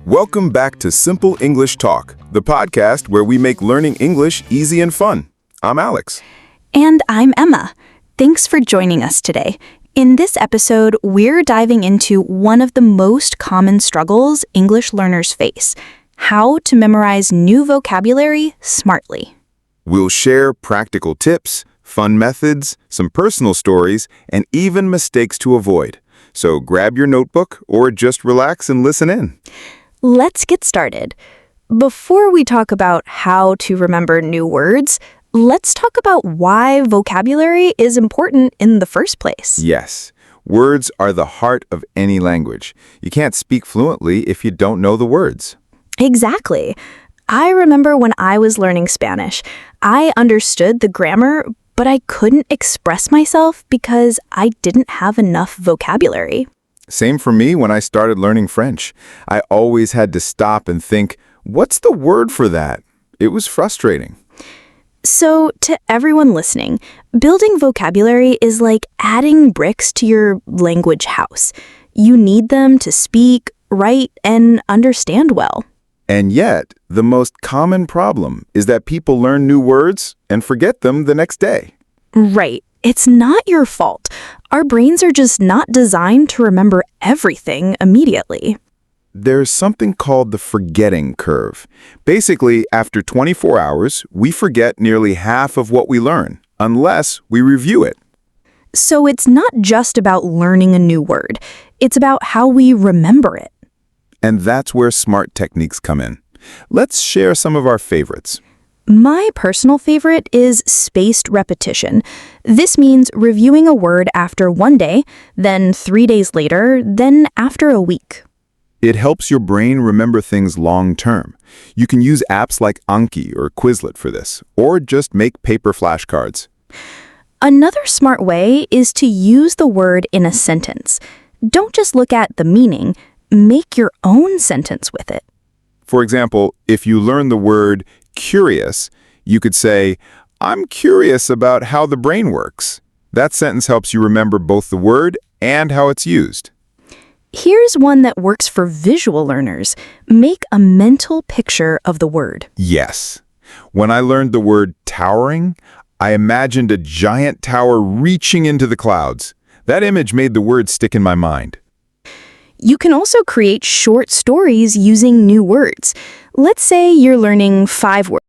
Welcome back to Simple English Talk, the podcast where we make learning English easy and fun. I'm Alex. And I'm Emma. Thanks for joining us today. In this episode, we're diving into one of the most common struggles English learners face: how to memorize new vocabulary smartly. We'll share practical tips, fun methods, some personal stories, and even mistakes to avoid. So grab your notebook or just relax and listen in. Let's get started. Before we talk about how to remember new words, let's talk about why vocabulary is important in the first place. Yes, words are the heart of any language. You can't speak fluently if you don't know the words. Exactly. I remember when I was learning Spanish, I understood the grammar, but I couldn't express myself because I didn't have enough vocabulary. Same for me when I started learning French. I always had to stop and think, what's the word for that? It was frustrating. So, to everyone listening, building vocabulary is like adding bricks to your language house. You need them to speak, write, and understand well. And yet, the most common problem is that people learn new words and forget them the next day. Right. It's not your fault. Our brains are just not designed to remember everything immediately. There's something called the forgetting curve. Basically, after 24 hours, we forget nearly half of what we learn, unless we review it. So it's not just about learning a new word. It's about how we remember it. And that's where smart techniques come in. Let's share some of our favorites. My personal favorite is spaced repetition. This means reviewing a word after one day, then 3 days later, then after a week. It helps your brain remember things long term. You can use apps like Anki or Quizlet for this, or just make paper flashcards. Another smart way is to use the word in a sentence. Don't just look at the meaning, make your own sentence with it. For example, if you learn the word curious, you could say, I'm curious about how the brain works. That sentence helps you remember both the word and how it's used. Here's one that works for visual learners. Make a mental picture of the word. Yes. When I learned the word towering, I imagined a giant tower reaching into the clouds. That image made the word stick in my mind. You can also create short stories using new words. Let's say you're learning 5 words.